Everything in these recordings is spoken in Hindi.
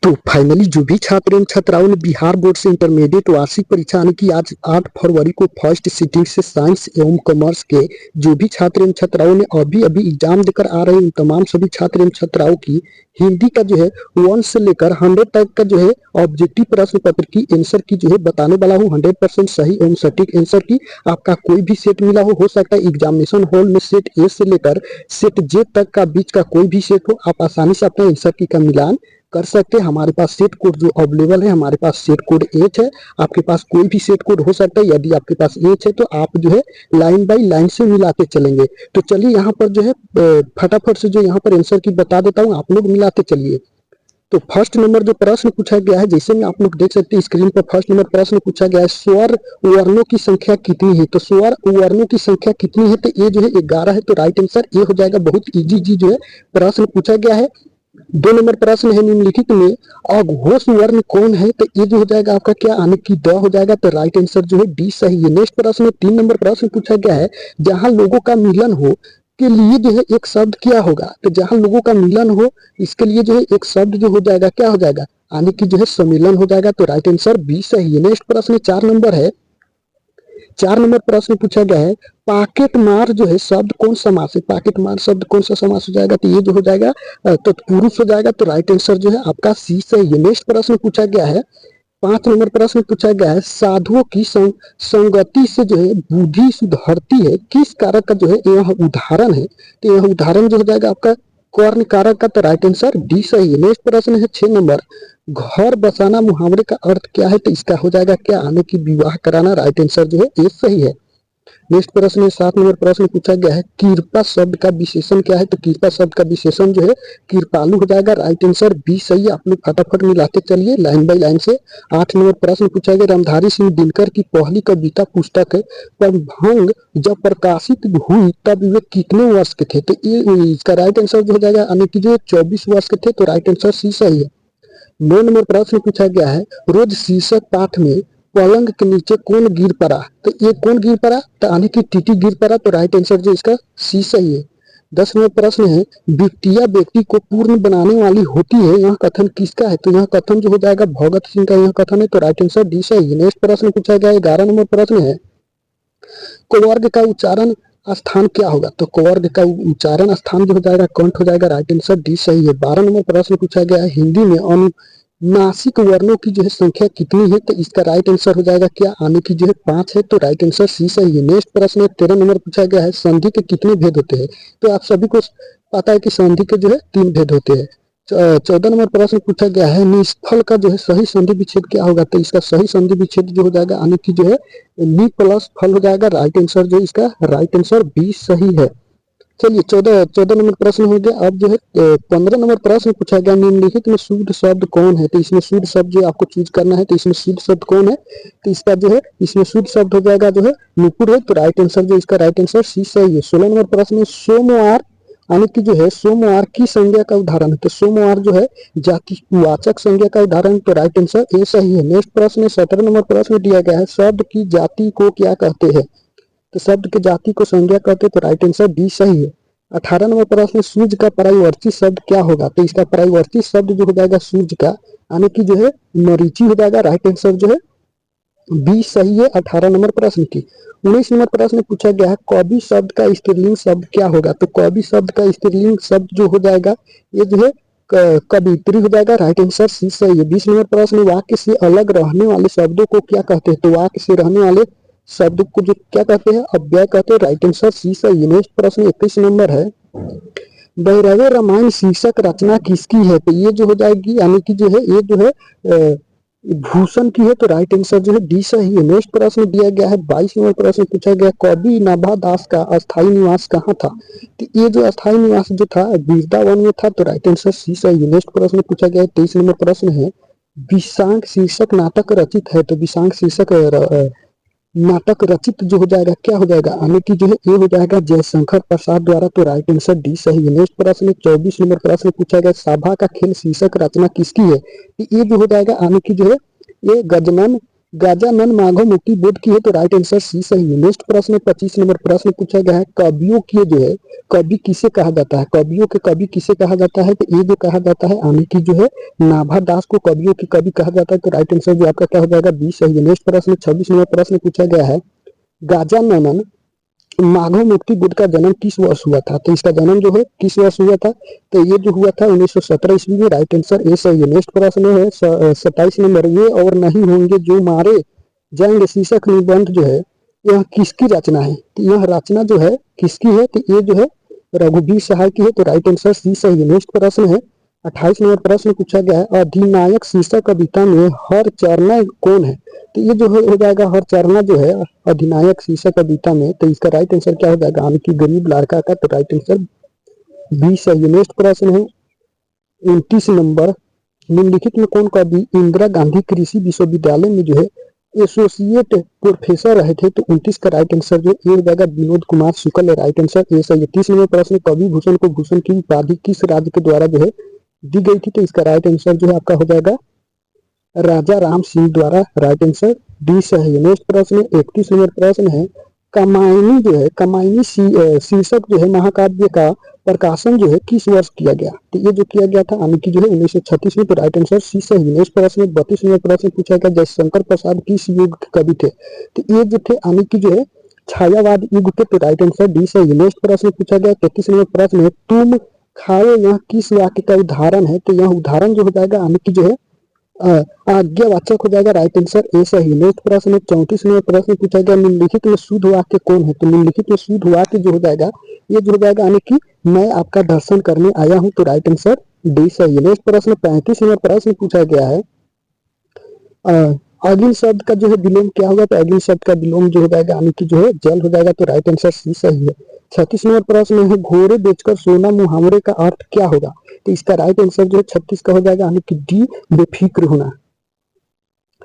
तो फाइनली जो भी छात्र एवं छात्राओं ने बिहार बोर्ड से इंटरमीडिएट वार्षिक परीक्षा यानी कि आज 8 फरवरी को फर्स्ट सिटिंग से साइंस एवं कॉमर्स के जो भी छात्र एवं छात्राओं ने अभी एग्जाम देकर आ रहे हैं, उन तमाम सभी छात्र एवं छात्राओं की हिंदी का जो है 1 से लेकर 100 तक का जो है ऑब्जेक्टिव प्रश्न पत्र की आंसर की जो है बताने वाला हूँ। 100% सही एवं सटीक आंसर की आपका कोई भी सेट मिला हो सकता है एग्जामिनेशन हॉल में सेट ए से लेकर सेट जे तक का बीच का कोई भी सेट हो, आप आसानी से अपने आंसर की का मिलान कर सकते हैं। हमारे पास सेट कोड जो अवेलेबल है, हमारे पास सेट कोड एच है, आपके पास कोई भी सेट कोड हो सकता है। यदि आपके पास एच है तो आप जो है लाइन बाय लाइन से मिलाते चलेंगे। तो चलिए यहाँ पर जो है फटाफट से जो यहाँ पर आंसर की बता देता हूँ, आप लोग मिलाते चलिए। तो फर्स्ट नंबर जो प्रश्न पूछा गया है, जैसे में आप लोग देख सकते हैं स्क्रीन पर फर्स्ट नंबर प्रश्न पूछा गया है, स्वर वर्णों की संख्या कितनी है। तो स्वर वर्णों की संख्या कितनी है, तो ये जो है 11 है, तो राइट आंसर ये हो जाएगा। बहुत इजी जो है प्रश्न पूछा गया है। 2 नंबर प्रश्न है, निम्नलिखित में अघोष वर्ण कौन है, तो ये जो हो जाएगा आपका क्या आने की द हो जाएगा, तो राइट आंसर जो है डी सही है। नेक्स्ट प्रश्न 3 नंबर प्रश्न पूछा गया है, जहां लोगों का मिलन हो के लिए जो है एक शब्द क्या होगा। तो जहां लोगों का मिलन हो इसके लिए जो है एक शब्द जो हो जाएगा क्या हो जाएगा, आने की जो है सम्मिलन हो जाएगा, तो राइट आंसर बी सही है। नेक्स्ट प्रश्न 4 नंबर है, 4 नंबर प्रश्न पूछा गया है, पॉकेट मार जो है शब्द कौन समास है। पॉकेट मार शब्द कौन सा समास हो जाएगा, तो ये जो हो जाएगा तो पुरुष हो जाएगा, तो राइट आंसर जो है आपका सी सही है। नेक्स्ट प्रश्न पूछा गया है, 5 नंबर प्रश्न पूछा गया है, साधुओं की संगति से जो है बुद्धि सुधरती है, किस कारक का जो है यह उदाहरण है। तो यह उदाहरण जो हो जाएगा आपका कर्ण कारक का, तो राइट आंसर डी सही है। नेक्स्ट प्रश्न है 6 नंबर, घर बसाना मुहावरे का अर्थ क्या है, तो इसका हो जाएगा क्या आने की विवाह कराना, राइट आंसर जो है ये सही है। नेक्स्ट प्रश्न है 7 नंबर प्रश्न पूछा गया है, कृपा शब्द का विशेषण क्या है। तो कृपा शब्द का विशेषण जो है कृपालु हो जाएगा, राइट आंसर बी सही है। आप लोग फटाफट मिलाते चलिए लाइन बाय लाइन से। 8 नंबर प्रश्न पूछा गया, रामधारी सिंह दिनकर की पहली कविता पुस्तक पर भंग जब प्रकाशित हुई तब वे कितने वर्ष के थे। तो ये इसका राइट आंसर जो हो जाएगा आने की जो 24 वर्ष के थे, तो राइट आंसर सी सही है। 9 नंबर प्रश्न पूछा गया है, रोज शीर्षक पाठ में पलंग के नीचे कौन गिर पड़ा। तो ये कौन गिर पड़ा, तो आने की टीटी गिर पड़ा, तो राइट आंसर जो इसका सी सही है। 10 नंबर प्रश्न है, विक्टिया व्यक्ति को पूर्ण बनाने वाली होती है, यह कथन किसका है। तो यह कथन जो हो जाएगा भगत सिंह का यह कथन है, तो राइट आंसर डी सही है। नेक्स्ट प्रश्न पूछा गया है, 11 नंबर प्रश्न है, कुवर्ग का उच्चारण स्थान क्या होगा। तो कुवर्ग का उच्चारण स्थान जो हो जाएगा कंठ हो जाएगा, राइट आंसर डी सही है। 12 नंबर प्रश्न पूछा गया है, हिंदी में अनुनासिक वर्णों की जो है संख्या कितनी है। तो इसका राइट आंसर हो जाएगा क्या आने की जो है 5 है, तो राइट आंसर सी सही है। नेक्स्ट प्रश्न 13 नंबर पूछा गया है, संधि के कितने भेद होते हैं। तो आप सभी को पता है कि संधि के जो है 3 भेद होते हैं। 14 नंबर प्रश्न पूछा गया है, निष्फल का जो है सही संधि विच्छेद क्या होगा। तो इसका सही संधि विच्छेद जो हो जाएगा आने की जो है नि प्लस फल हो जाएगा, राइट आंसर जो इसका राइट आंसर बी सही है। चलिए 14 नंबर प्रश्न हो गया। अब जो है 15 नंबर प्रश्न पूछा गया, निम्नलिखित में शुद्ध शब्द कौन है। तो इसमें शुद्ध शब्द जो आपको चूज करना है, तो इसमें शुद्ध शब्द कौन है। तो इसका जो है इसमें शुद्ध शब्द हो जाएगा जो है नुपुर है, तो राइट आंसर जो इसका राइट आंसर सी सही है। 16 नंबर प्रश्न में सोमवार यानी कि जो है सोमवार की संज्ञा का उदाहरण है। तो सोमवार जो है जातिवाचक संज्ञा का उदाहरण, तो राइट आंसर ए सही है। नेक्स्ट प्रश्न 17 नंबर प्रश्न दिया गया है, शब्द की जाति को क्या कहते हैं। तो शब्द की जाति को संज्ञा कहते हैं, तो राइट आंसर डी सही है। 18 नंबर प्रश्न, सूर्य का परावर्ती शब्द क्या होगा। तो इसका परावर्ती शब्द जो हो जाएगा सूर्य का यानी कि जो है मरीचि हो जाएगा, राइट आंसर जो है बी सही है 18 नंबर प्रश्न की। 19 नंबर प्रश्न पूछा गया है, कवि शब्द का स्त्रीलिंग शब्द क्या होगा। तो कवि शब्द का स्त्रीलिंग शब्द जो हो जाएगा ये जो है कवित्री हो जाएगा, राइट आंसर सी सही है। 20 नंबर प्रश्न, वाक्य से अलग रहने वाले शब्दों को क्या कहते हैं। तो वाक्य से रहने वाले शब्द को जो क्या कहते हैं, अव्यय कहते हैं, राइट आंसर सी सही है। नेक्स्ट प्रश्न 21 नंबर है, भैरव रामायण शीर्षक रचना किसकी है। तो ये जो हो जाएगी यानी कि जो है ये जो है भूषण की है, तो राइट आंसर जो है डी सही है। नेक्स्ट प्रश्न दिया गया है 22 नंबर प्रश्न पूछा गया, कवि नाभा दास का अस्थायी निवास कहाँ था। तो ये जो अस्थायी निवास जो था वृंदावन में था, तो राइट आंसर सी सही है। नेक्स्ट प्रश्न पूछा गया 23 नंबर प्रश्न है, विशांक शीर्षक नाटक रचित है। तो विशांक शीर्षक नाटक रचित जो हो जाएगा क्या हो जाएगा आने की जो है ये हो जाएगा जयशंकर प्रसाद द्वारा, तो राइट आंसर डी सही है। नेक्स्ट प्रश्न 24 नंबर प्रश्न पूछा गया, सभा का खेल शीर्षक रचना किसकी है। ये जो हो जाएगा आने की जो है ये गजनन गजानन माघो मुक्ति बोध की है, तो राइट आंसर सी सही है। नेक्स्ट प्रश्न 25 नंबर प्रश्न पूछा गया है, कवियों की जो है कवि किसे कहा जाता है? कवियों के कवि किसे कहा जाता है? तो ये जो कहा जाता है आने की जो है नाभा दास को कवियों के कवि कहा जाता है, तो राइट आंसर जो आपका क्या हो जाएगा? बी सही है। नेक्स्ट प्रश्न 26 नंबर प्रश्न पूछा गया है, गजानन माघो मुक्ति बुद्ध का जन्म किस वर्ष हुआ था? तो इसका जन्म जो है किस वर्ष हुआ था? तो ये जो हुआ था 1917 ईस्वी में, राइट आंसर ए सही है। नेक्स्ट प्रश्न है 27 नंबर, ये और नहीं होंगे जो मारे जाएंगे शीर्षक निबंध जो है यह किसकी रचना है? तो यह रचना जो है किसकी है? तो ये जो है रघुवीर सहाय की है, तो राइट आंसर सी सही है। नेक्स्ट प्रश्न है 28 नंबर प्रश्न पूछा गया है, अधिनायक शीर्षक कविता में हर चरना कौन है? तो ये जो है हो जाएगा हर चरना जो है अधिनायक शीर्षक कविता में, तो इसका राइट आंसर क्या हो जाएगा? आने की गरीब लड़का का, तो राइट आंसर बी सही है। नेक्स्ट प्रश्न है 29 नंबर, निम्नलिखित में कौन कवि इंदिरा गांधी कृषि विश्वविद्यालय में जो है एसोसिएट प्रोफेसर रहे थे? तो 29 का राइट आंसर जो ए हो जाएगा विनोद कुमार शुक्ल है, राइट आंसर ए सही है। 30 नंबर प्रश्न, कवि भूषण को भूषण की उपाधि किस राज्य के द्वारा जो है दी गई थी? तो इसका राइट आंसर जो है आपका हो जाएगा राजा राम सिंह द्वारा, राइट आंसर डी सही है। नेक्स्ट प्रश्न 31 नंबर प्रश्न है, कमायनी जो है कमायनी शीर्षक जो है महाकाव्य का प्रकाशन जो है किस वर्ष किया गया? तो ये जो किया गया था आने की जो है 1936 में, तो राइट आंसर सी सही। नेक्स्ट प्रश्न 32 नंबर प्रश्न पूछा गया, जयशंकर प्रसाद किस युग के कवि थे? तो ये जो थे आने की जो है छायावाद युग के, तो राइट आंसर डी सही है। नेक्स्ट प्रश्न पूछा गया 33 नंबर प्रश्न है, तुम खाओ यह किस वाक्य का उदाहरण है? तो यह उदाहरण जो हो जाएगा आने की जो है आज्ञावाचक हो जाएगा, राइट आंसर ए सही। नेक्स्ट प्रश्न 34 नंबर प्रश्न पूछा गया, निम्नलिखित में शुद्ध वाक्य कौन है? तो निम्नलिखित में शुद्ध वाक्य जो हो जाएगा ये जो हो जाएगा यानी कि मैं आपका दर्शन करने आया हूं, तो राइट आंसर डी सही है। नेक्स्ट प्रश्न 35 नंबर प्रश्न पूछा गया है, अग्नि शब्द का जो है विलोम क्या होगा? तो अग्नि शब्द का विलोम जो हो जाएगा यानी कि जो है जल हो जाएगा, तो राइट आंसर सी सही है। 36 नंबर प्रश्न है, घोड़े बेचकर सोना मुहावरे का अर्थ क्या होगा? तो इसका राइट आंसर जो है 36 का हो जाएगा यानी कि डी बेफिक्र होना।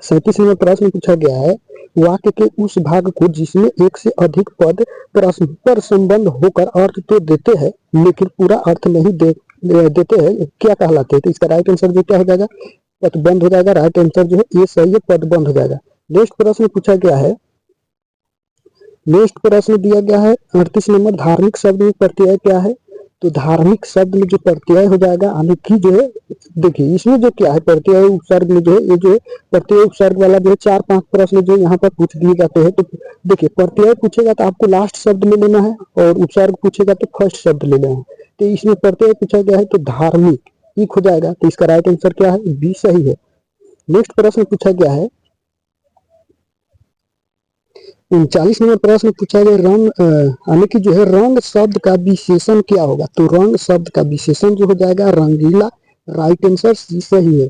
37 नंबर प्रश्न पूछा गया है, वाक्य के उस भाग को जिसमें एक से अधिक पद परस्पर संबंध होकर अर्थ तो देते हैं लेकिन पूरा अर्थ नहीं देते हैं क्या कहलाते हैं? तो इसका राइट आंसर जो क्या हो जाएगा? पदबंध हो जाएगा, राइट आंसर जो है ये सही है, पदबंध हो जाएगा। नेक्स्ट प्रश्न पूछा गया है, नेक्स्ट प्रश्न दिया गया है 38 नंबर, धार्मिक शब्द में प्रत्यय क्या है? तो धार्मिक शब्द में जो प्रत्यय हो जाएगा आने की जो है देखिए इसमें जो क्या है प्रत्यय उपसर्ग में जो है ये जो है प्रत्यय उपसर्ग वाला जो है 4-5 प्रश्न जो यहाँ पर पूछ दिए जाते हैं। तो देखिए प्रत्यय पूछेगा तो आपको लास्ट शब्द ले लेना है और उपसर्ग पूछेगा तो फर्स्ट शब्द ले लेना है। तो इसमें प्रत्यय पूछा गया है तो धार्मिक एक हो जाएगा, तो इसका राइट आंसर क्या है? बी सही है। नेक्स्ट प्रश्न पूछा गया है 39 नंबर प्रश्न पूछा गया, रंग यानी कि जो है रंग शब्द का विशेषण क्या होगा? तो रंग शब्द का विशेषण जो हो जाएगा रंगीला, राइट आंसर सी सही है।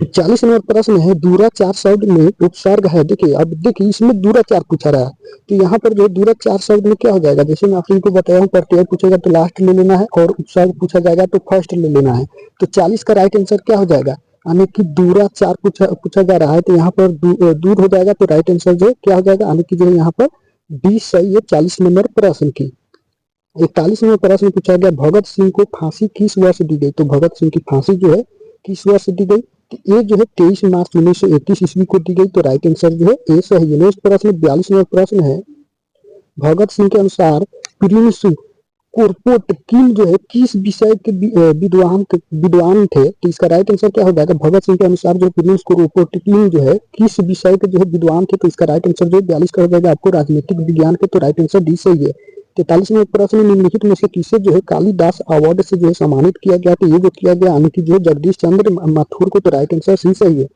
40 नंबर प्रश्न है, दूराचार शब्द में उपसर्ग है, देखिए अब देखिए इसमें दूराचार पूछा रहा है तो यहाँ पर जो है दूराचार शब्द में क्या हो जाएगा? जैसे मैं आपको बताया हूँ प्रत्यय पूछेगा तो लास्ट ले लेना है और उपसर्ग पूछा जाएगा तो फर्स्ट ले लेना है। तो 40 का राइट आंसर क्या हो जाएगा? यानी कि दूराचार पूछा जा रहा है तो यहाँ पर दूर हो जाएगा, तो राइट आंसर जो क्या हो जाएगा? यानी कि जो है यहाँ पर डी सही है 40 नंबर प्रश्न की। 41 नंबर प्रश्न पूछा गया, भगत सिंह को फांसी किस वर्ष दी गई? तो भगत सिंह की फांसी जो है किस वर्ष दी गई? तो ये जो है 23 मार्च 1931 ईस्वी को दी गई, तो राइट आंसर जो है ए सही है। नेक्स्ट प्रश्न 42 नंबर प्रश्न है, भगत सिंह के अनुसार प्रिंस कुरपोटकिन जो है किस विषय के विद्वान थे? तो इसका राइट आंसर क्या हो जाएगा? भगत सिंह के अनुसार जो प्रिंस कुरपोटकिन जो है किस विषय के जो है विद्वान थे? तो इसका राइट आंसर जो 42 का हो जाएगा आपको राजनीतिक विज्ञान के, तो राइट आंसर डी सही है। 43 में प्रश्न, निम्नलिखित में से किसे जो है कालिदास अवार्ड से जो है सम्मानित किया गया? तो ये जो किया गया यानी कि जो जगदीश चंद्र माथुर को, तो राइट आंसर सी सही है।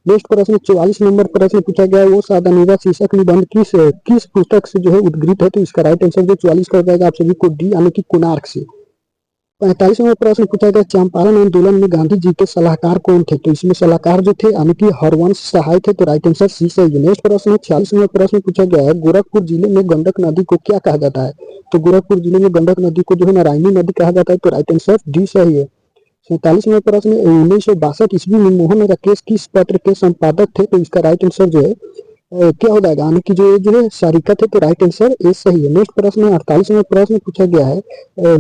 नेक्स्ट प्रश्न 44 नंबर प्रश्न पूछा गया, वो सादानुबाद शीर्षक निबंध किस पुस्तक से जो है उद्गृत है? तो इसका राइट आंसर जो 44 का हो जाएगा आप सभी को डी यानी कि कोणार्क से। 45 नंबर प्रश्न पूछा गया, चंपारण आंदोलन में गांधी जी के सलाहकार कौन थे? तो इसमें सलाहकार जो थे यानी कि हरवंश सहाय थे, तो राइट आंसर सी सही है। नेक्स्ट प्रश्न 46 नंबर प्रश्न पूछा गया है, गोरखपुर जिले में गंडक नदी को क्या कहा जाता है? तो गोरखपुर जिले में गंडक नदी को जो है नारायणी नदी कहा जाता है, तो राइट आंसर डी सही है। 47 नंबर प्रश्न, 1962 ईस्वी में मोहन राकेश किस पत्र के संपादक थे? तो इसका राइट आंसर जो है क्या हो जाएगा? यानी कि जो है सारिका थे, तो राइट आंसर ए सही है। नेक्स्ट प्रश्न 48 नंबर प्रश्न पूछा गया है,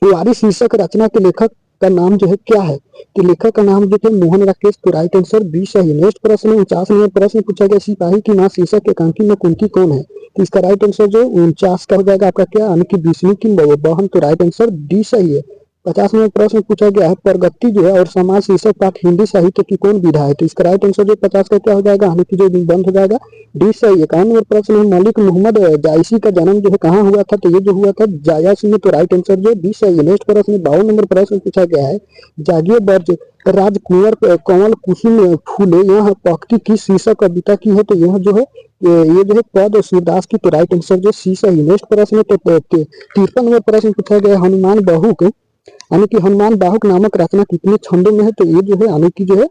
वारी शीर्षक रचना के लेखक का नाम जो है क्या है? तो लेखक का नाम जो है मोहन राकेश, तो राइट आंसर बी सही है। नेक्स्ट प्रश्न 49 नंबर प्रश्न पूछा गया, सिपाही की मां शीर्षक के एकांकी में कुंती कौन है? तो इसका राइट आंसर जो 49 का हो जाएगा आपका क्या, यानी कि विष्णु की बहन, तो राइट आंसर डी सही है। 50 नंबर प्रश्न पूछा गया है, प्रगति जो है और समाज शीर्षक पाठ हिंदी साहित्य की कौन विधा है? तो इसका राइट आंसर जो 50 का क्या हो जाएगा, यानी कि जो बंद हो जाएगा डी सही है। 51 नंबर प्रश्न है, मलिक मोहम्मद जायसी का जन्म जो है कहाँ हुआ था? तो ये जो हुआ था जायस में, तो राइट आंसर जो डी सही है। नेक्स्ट प्रश्न 52 नंबर प्रश्न पूछा गया है, जागिए बर्ज राजकुंवर कंवल कुसुम फूले यह पंक्ति किस शीर्षक कविता की है? तो यह जो है ये जो है पद सूरदास की, तो राइट आंसर जो सी सही। नेक्स्ट प्रश्न 53 नंबर प्रश्न पूछा गया, हनुमान बाहुक यानी कि हनुमान बाहुक नामक रचना कितने छंदों में है? तो ये जो है यानी कि जो है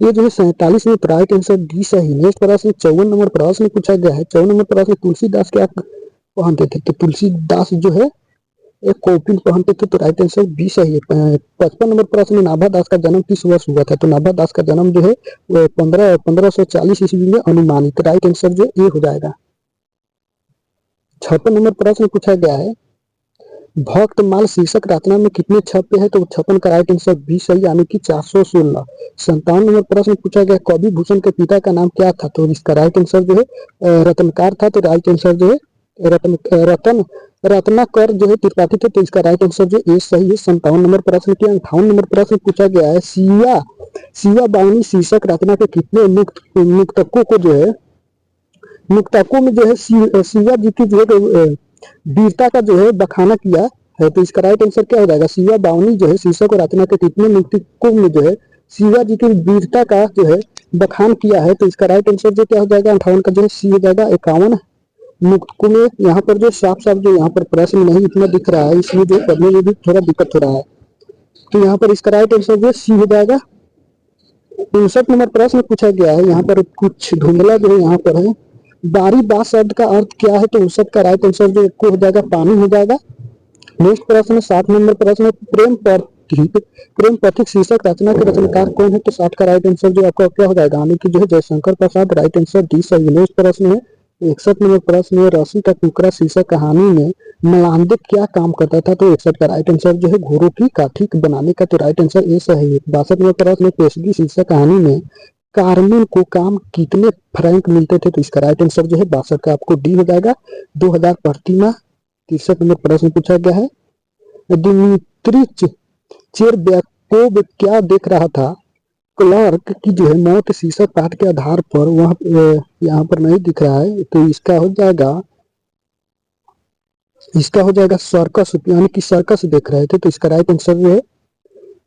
ये जो है 47 में, तो राइट आंसर डी सही। नेक्स्ट प्रश्न 54 नंबर प्रश्न पूछा गया है, 54 नंबर प्रश्न, तुलसीदास क्या पहनते थे? तो तुलसीदास जो है एक कौपीन पहनते थे, तो राइट आंसर बी सही है। 55 नंबर प्रश्न में नाभादास का जन्म किस वर्ष हुआ था? तो नाभादास का जन्म जो है 1540 ईस्वी में अनुमानित, राइट आंसर जो ए हो जाएगा। 56 नंबर प्रश्न पूछा गया है, भक्तमाल शीर्षक रचना में कितने छपे हैं? तो 56 का राइट आंसर बी सही, यानी कि 416। 57 नंबर प्रश्न पूछा गया, कवि भूषण के पिता का नाम क्या था? तो इसका राइट आंसर जो है रत्नकार था, तो राइट आंसर जो है रत्नाकर जो है त्रिपाठी थे, तो इसका राइट आंसर जो ए सही है। 57 नंबर प्रश्न के 58 नंबर प्रश्न पूछा गया है, सिया बावनी शीर्षक रचना के कितने मुक्तकों को जो है मुक्तकों में जो है सिया जी की जो है वीरता का जो है बखाना किया है? तो इसका राइट आंसर क्या हो जाएगा, सिया बावनी जो है शीर्षक और रचना के कितने मुक्तकों में जो है शिवा जी की वीरता का जो है बखान किया है? तो इसका राइट आंसर जो क्या हो जाएगा 58 का जो है सी हो जाएगा। 51 मुक्तकों में यहाँ पर जो साफ साफ जो यहाँ पर प्रश्न नहीं इतना दिख रहा है, इसलिए जो पढ़ने में भी थोड़ा दिक्कत हो रहा है, तो यहाँ पर इसका राइट आंसर जो सी हो जाएगा। 59 नंबर प्रश्न पूछा गया है, यहाँ पर कुछ धुंधला जो है यहाँ पर है, बारी बास शब्द का अर्थ क्या है? तो 59 का राइट आंसर जो हो जाएगा पानी हो जाएगा। नेक्स्ट प्रश्न 60 नंबर प्रश्न, प्रेम पथिक शीर्षक रचना के रचनाकार कौन है? तो 60 का राइट आंसर जो आपका क्या हो जाएगा, यानी कि जो है Jaishankar Prasad, right answer D सही। नेक्स्ट प्रश्न है 61 नंबर प्रश्न है, रस्सी का टुकड़ा शीर्षक कहानी में मलांदित क्या काम करता था? तो 61 का राइट आंसर जो है घोड़ों की काठी बनाने का, तो राइट आंसर ए सही है। 62 नंबर प्रश्न है, पेशगी शीर्षक कहानी में कार्मेन को काम कितने फ्रैंक मिलते थे? तो इसका राइट आंसर जो है 62 का आपको डी हो जाएगा 2000 प्रतिमा। 63 नंबर प्रश्न पूछा गया है, दिमित्री चेरब्याकोव क्या देख रहा था? क्लार्क की जो है मौत शीर्षक पाठ के आधार पर वह यहाँ पर नहीं दिख रहा है, तो इसका हो जाएगा सर्कस, यानी कि सर्कस देख रहे थे, तो इसका राइट आंसर जो है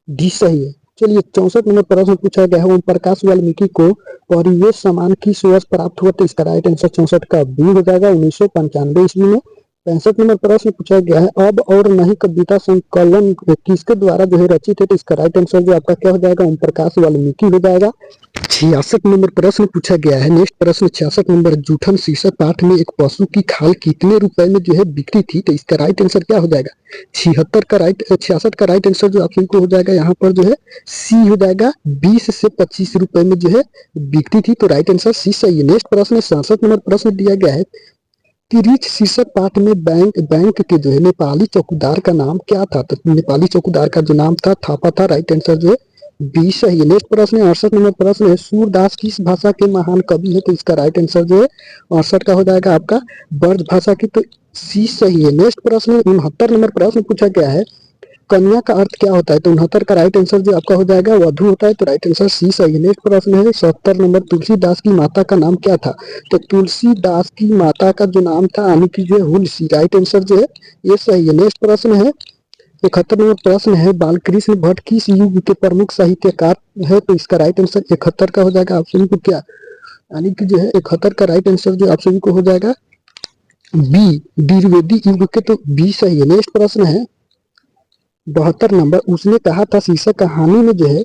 डी सही है। चलिए 64 नंबर प्रश्न पूछा गया है, ओम प्रकाश वाल्मीकि को परिवेश सम्मान किस वर्ष प्राप्त हुआ? तो इसका राइट आंसर 64 का बी हो जाएगा 1995 ईस्वी में। 65 नंबर प्रश्न पूछा गया है, अब और नहीं कविता संकलन किसके द्वारा जो है रचित है? तो इसका राइट आंसर जो आपका क्या हो जाएगा ओम प्रकाश वाल्मीकि हो जाएगा। 66 नंबर प्रश्न पूछा गया है, नेक्स्ट प्रश्न 66 नंबर, जूठन शीर्षक पाठ में एक पशु की खाल कितने रुपए में जो है बिक्री थी? तो इसका राइट आंसर क्या हो जाएगा 66 का राइट आंसर जो आप सभी को हो जाएगा यहाँ पर जो है सी हो जाएगा 20 से 25 रुपए में जो है बिक्री थी, तो राइट आंसर सी सही है। नेक्स्ट प्रश्न 67 नंबर प्रश्न दिया गया है, तिरिच शीर्षक पाठ में बैंक के जो है नेपाली चौकीदार का नाम क्या था? तो नेपाली चौकीदार का जो नाम था थापा था, राइट आंसर जो है बी सही है। नेक्स्ट प्रश्न 68 नंबर प्रश्न है, सूरदास किस भाषा के महान कवि है? तो इसका राइट आंसर जो है 68 का हो जाएगा आपका ब्रज भाषा की, तो सी सही है। नेक्स्ट प्रश्न 69 नंबर प्रश्न पूछा गया है, कन्या का अर्थ क्या होता है? तो 69 का राइट आंसर जो आपका हो जाएगा वधु होता है, तो राइट आंसर सी सही है। नेक्स्ट प्रश्न है 70 नंबर, तुलसीदास की माता का नाम क्या था? तो तुलसीदास की माता का जो नाम था यानी कि जो है हुलसी, राइट आंसर जो है ये सही है। नेक्स्ट प्रश्न है 71 नंबर प्रश्न है, बालकृष्ण भट्ट किस युग के प्रमुख साहित्यकार है? तो इसका राइट आंसर 71 का हो जाएगा आप सभी को क्या, यानी कि जो है 71 का राइट आंसर जो आप सभी को हो जाएगा बी, द्विवेदी युग के, तो बी सही है। नेक्स्ट प्रश्न है 72 नंबर, उसने कहा था शीर्षक कहानी में जो है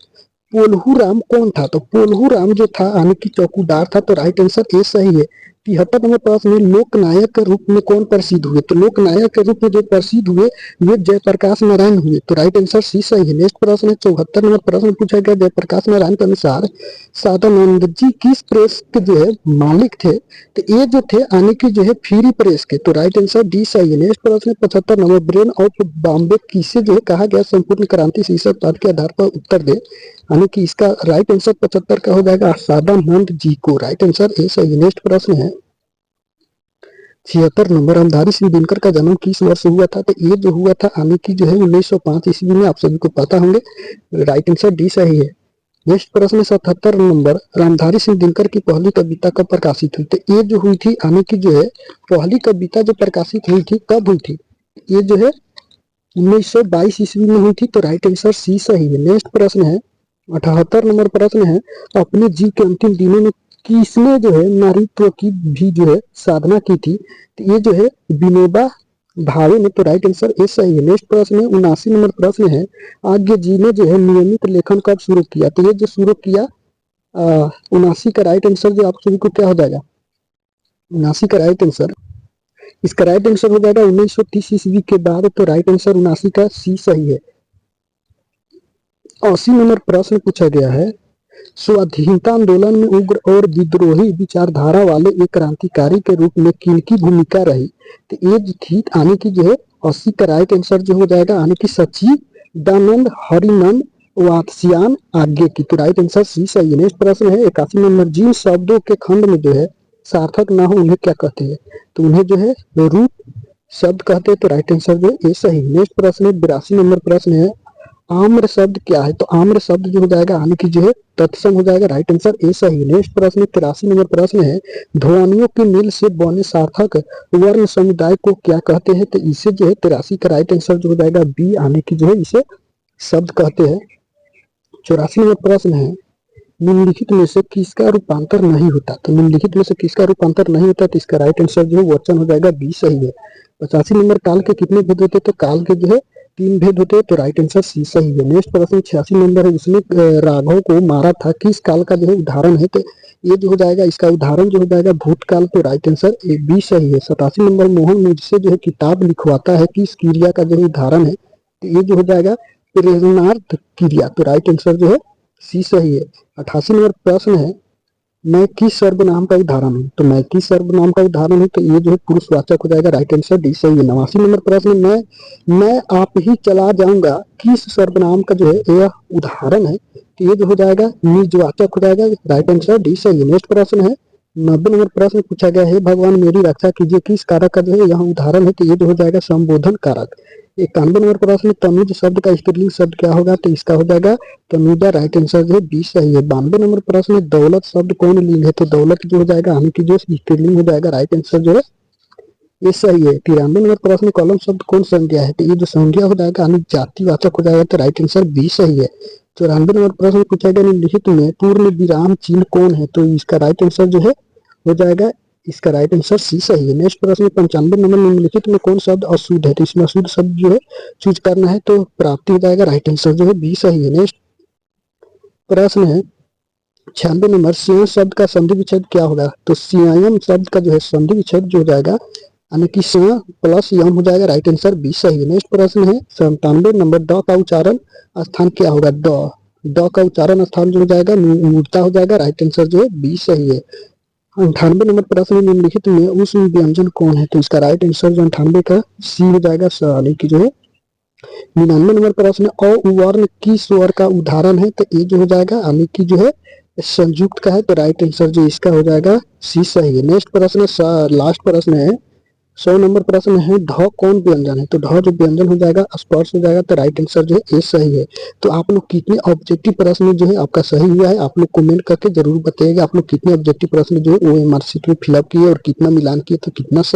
पोलहू राम कौन था? तो पोलहू राम जो था यानी कि चौकीदार था, तो राइट आंसर ए सही है। 73 नंबर प्रश्न है, लोकनायक के रूप में कौन प्रसिद्ध हुए? तो लोकनायक के रूप में जो प्रसिद्ध हुए वे जयप्रकाश नारायण हुए। तो राइट आंसर सी सही है। नेक्स्ट प्रश्न है 74 नंबर प्रश्न पूछा गया, जयप्रकाश नारायण के अनुसार सदानंद जी किस प्रेस के जो है मालिक थे? तो ये जो थे आने की जो है फ्री प्रेस के। तो राइट आंसर डी सही है। नेक्स्ट प्रश्न है 75 नंबर, ब्रेन ऑफ बॉम्बे किसे जो है कहा गया संपूर्ण क्रांति शीर्षक पाठ के आधार पर उत्तर दे। यानी कि इसका राइट आंसर 75 का हो जाएगा सदानंद जी को। राइट आंसर ए सही है। नेक्स्ट प्रश्न है 76 नंबर, रामधारी सिंह दिनकर का जन्म किस वर्ष हुआ था? तो ये जो हुआ था आने की जो है 1905 ईस्वी में, आप सभी को पता होंगे। राइट आंसर डी सही है। नेक्स्ट प्रश्न 77 नंबर, रामधारी सिंह दिनकर की पहली कविता कब प्रकाशित हुई? तो ये जो हुई थी आने की जो है पहली कविता जो प्रकाशित हुई थी कब हुई थी? ये जो है 1922 ईस्वी में हुई थी। तो राइट आंसर सी सही है। नेक्स्ट प्रश्न है 78 नंबर प्रश्न है, अपने जीव के अंतिम दिनों में किसने जो है नारीत्व की भी जो है साधना की थी? तो ये जो है विनोबा भावे ने। तो राइट आंसर ए सही है। नेक्स्ट प्रश्न है 79 नंबर प्रश्न है, आज्ञा जी ने जो है नियमित लेखन कब शुरू किया? तो ये जो शुरू किया 79 का राइट आंसर जो आप सभी को क्या हो जाएगा? 79 का राइट आंसर, इसका राइट आंसर हो जाएगा 1930 ईस्वी के बाद। तो राइट आंसर 79 का सी सही है। 80 नंबर प्रश्न पूछा गया है, स्वाधीनता आंदोलन में उग्र और विद्रोही विचारधारा वाले एक क्रांतिकारी के रूप में किनकी भूमिका रही? तो ये जो थी आने की जो है 80 का राइट आंसर जो हो जाएगा आने की सच्चिदानंद हरिनंद वात्स्यायन आज्ञे की। तो राइट आंसर सी सही है। नेक्स्ट प्रश्न है 81 नंबर, जिन शब्दों के खंड में जो है सार्थक ना हो उन्हें क्या कहते हैं? तो उन्हें जो है रूप शब्द कहते हैं। तो राइट आंसर जो है ए सही। नेक्स्ट प्रश्न है 82 नंबर प्रश्न है, आम्र शब्द क्या है? तो आम्र शब्द जो हो जाएगा आने की जो है तत्सम हो जाएगा। राइट आंसर ए सही है। नेक्स्ट प्रश्न 83 नंबर प्रश्न है, ध्वनियों के मेल से बने सार्थक वर्ण समुदाय को क्या कहते हैं? तो इसे जो है 83 का राइट आंसर जो हो जाएगा बी आने की जो है इसे शब्द कहते हैं। 84 नंबर प्रश्न है, निम्नलिखित में से किसका रूपांतर नहीं होता? तो निम्नलिखित में से किसका रूपांतर नहीं होता? तो इसका राइट आंसर जो है वचन हो जाएगा बी सही है। 85 नंबर, काल के कितने भेद होते हैं? तो काल के जो है 3 भेद होते हैं। तो राइट आंसर सी सही है। नेक्स्ट प्रश्न 86 नंबर है, उसने राघव को मारा था किस काल का जो है उदाहरण है? तो ये जो हो जाएगा इसका उदाहरण जो हो जाएगा भूतकाल। तो राइट आंसर ए बी सही है। 87 नंबर, मोहन मुझसे जो है किताब लिखवाता है किस क्रिया का जो है उदाहरण है? तो ये जो हो जाएगा प्रेरणार्थ क्रिया। तो राइट आंसर जो है सी सही है। 88 नंबर प्रश्न है, मैं किस सर्वनाम का उदाहरण हूँ? तो मैं किस सर्वनाम का उदाहरण हूँ? तो ये जो है पुरुषवाचक हो जाएगा। राइट आंसर डी सही है। 89 नंबर प्रश्न, मैं आप ही चला जाऊंगा किस सर्वनाम का जो है यह उदाहरण है? तो ये जो हो जाएगा निजवाचक हो जाएगा। राइट आंसर डी सही है। नेक्स्ट प्रश्न है 90 नंबर प्रश्न पूछा गया है, भगवान मेरी रक्षा कीजिए किस कारक का जो है यहाँ उदाहरण है? तो ये जो हो जाएगा संबोधन कारक। 91 नंबर प्रश्न, तनुज शब्द का स्त्रीलिंग शब्द क्या होगा? तो इसका हो जाएगा तनुजा। राइट आंसर जो है बी सही है। 92 नंबर प्रश्न, दौलत शब्द कौन लिंग है? तो दौलत जो हो जाएगा आने की जो स्त्रीलिंग हो जाएगा। राइट आंसर जो है ये सही है। 93 नंबर प्रश्न, कलम शब्द कौन संज्ञा है? तो ये जो संज्ञा हो जाएगा यानी जातिवाचक हो जाएगा। तो राइट आंसर बी सही है। 94 नंबर प्रश्न पूछा गया, निम्नलिखित में पूर्ण विराम चिन्ह कौन है? तो इसका राइट आंसर जो है हो जाएगा इसका राइट आंसर सी सही है। नेक्स्ट प्रश्न 95 नंबर, निम्नलिखित में कौन शब्द अशुद्ध है? तो इसमें अशुद्ध शब्द जो है चूज करना है। तो प्राप्ति हो जाएगा। राइट आंसर जो है बी सही है। नेक्स्ट प्रश्न है 96 नंबर, सिंह शब्द का संधि विच्छेद क्या होगा? तो सियायम शब्द का जो है संधि विच्छेद जो हो जाएगा यानी कि सिंह प्लस यम हो जाएगा। राइट आंसर बी सही है। नेक्स्ट प्रश्न है 97 नंबर, ड का उच्चारण स्थान क्या होगा? ड का उच्चारण स्थान जो हो जाएगा मूर्ता हो जाएगा। राइट आंसर जो है बी सही है। 98 नंबर प्रश्न, निम्नलिखित में उष्म व्यंजन कौन है? तो इसका राइट आंसर जो 98 का सी हो जाएगा यानी कि जो है। 99 नंबर प्रश्न, अ वर्ण किस स्वर का उदाहरण है? तो ये जो हो जाएगा यानी कि जो है संयुक्त का है। तो राइट आंसर जो इसका हो जाएगा सी सही है। नेक्स्ट प्रश्न लास्ट प्रश्न है 100 नंबर प्रश्न है, ढ कौन व्यंजन है? तो ढ जो व्यंजन हो जाएगा स्पर्श हो जाएगा। तो राइट आंसर जो है ए सही है। तो आप लोग कितने ऑब्जेक्टिव प्रश्न जो है आपका सही हुआ है आप लोग कमेंट करके जरूर बताइएगा। आप लोग कितने ऑब्जेक्टिव प्रश्न जो है वो मार्कशीट में फिलअप किए और कितना मिलान किए तो कितना सही